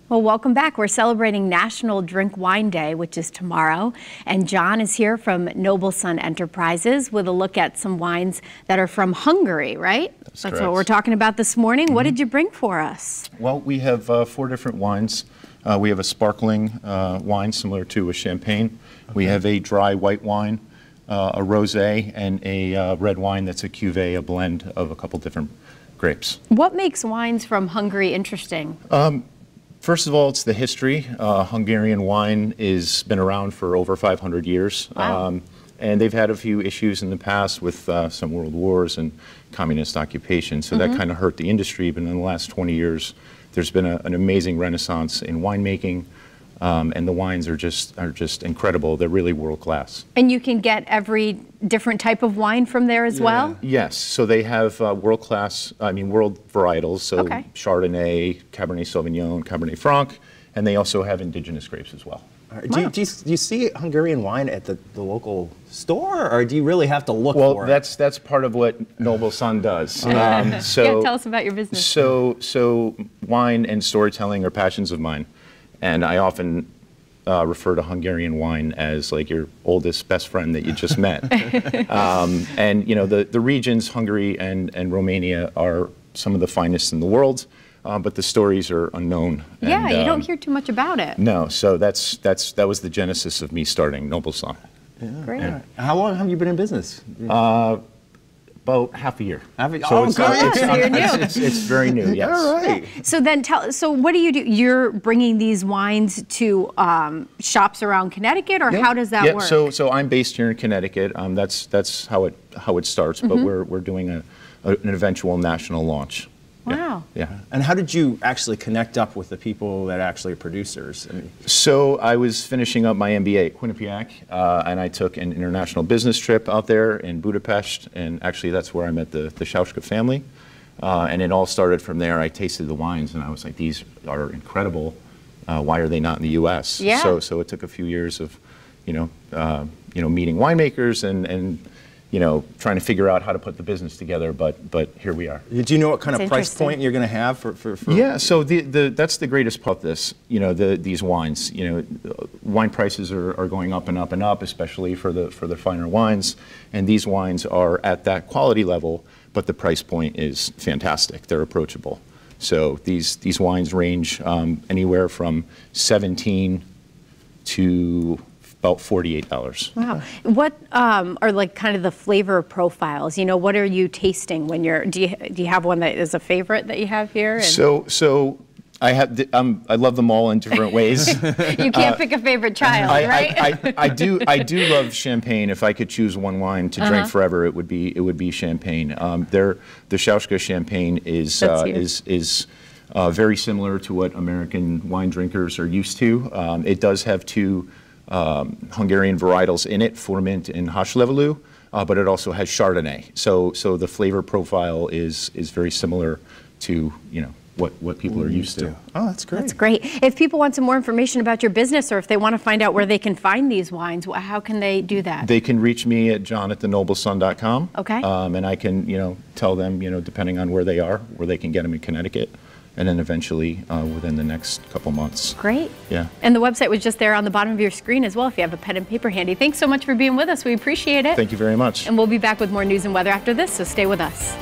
Well, welcome back. We're celebrating National Drink Wine Day, which is tomorrow. And John is here from Noble Sun Enterprises with a look at some wines that are from Hungary, right? That's what we're talking about this morning. What did you bring for us? Well, we have 4 different wines. We have a sparkling wine similar to a champagne. Okay. We have a dry white wine, a rosé, and a red wine that's a cuvée, a blend of a couple different grapes. What makes wines from Hungary interesting? First of all, it's the history. Hungarian wine has been around for over 500 years. Wow. And they've had a few issues in the past with some world wars and communist occupation, so that kind of hurt the industry. But in the last 20 years, there's been an amazing renaissance in winemaking, and the wines are just incredible. They're really world class. And you can get every different type of wine from there as well? Yes. So they have world varietals. So Chardonnay, Cabernet Sauvignon, Cabernet Franc, and they also have indigenous grapes as well. Do you see Hungarian wine at the local store, or do you really have to look for it? Well, that's part of what Noble Sun does. So tell us about your business. So wine and storytelling are passions of mine, and I often refer to Hungarian wine as like your oldest best friend that you just met. And you know, the regions, Hungary and Romania, are some of the finest in the world. But the stories are unknown. Yeah, and, you don't hear too much about it. No, so that was the genesis of me starting Noble Sun. Yeah. Great. Yeah. How long have you been in business? About half a year. So it's very new. Yes. All right. Yeah. So then so what do? You're bringing these wines to shops around Connecticut, or how does that work? So I'm based here in Connecticut. That's how it starts. But we're doing an eventual national launch. Wow. Yeah. And how did you actually connect up with the people that actually are producers? So I was finishing up my MBA at Quinnipiac, and I took an international business trip out there in Budapest, and actually that's where I met the Szaustka family. And it all started from there. I tasted the wines, and I was like, these are incredible. Why are they not in the U.S.? Yeah. So it took a few years of, meeting winemakers and trying to figure out how to put the business together, but here we are. Do you know what kind of price point you're going to have for? Yeah, so that's the greatest part of this. These wines. Wine prices are going up and up and up, especially for the finer wines. And these wines are at that quality level, but the price point is fantastic. They're approachable. So these wines range anywhere from $17 to about $48. Wow. What are like kind of the flavor profiles? What are you tasting when you're? Do you have one that is a favorite that you have here? So I have. I love them all in different ways. You can't pick a favorite child, right? I do love champagne. If I could choose one wine to drink forever, it would be champagne. The Szaustka champagne is very similar to what American wine drinkers are used to. It does have 2 Hungarian varietals in it, Furmint and Haslevelu, but it also has Chardonnay. So the flavor profile is very similar to what people are used to. Oh, that's great. That's great. If people want some more information about your business, or if they want to find out where they can find these wines, how can they do that? They can reach me at john@thenoblesun.com. Okay. And I can tell them depending on where they are, where they can get them in Connecticut. And then eventually within the next couple months. Great. Yeah. And the website was just there on the bottom of your screen as well if you have a pen and paper handy. Thanks so much for being with us. We appreciate it. Thank you very much. And we'll be back with more news and weather after this, so stay with us.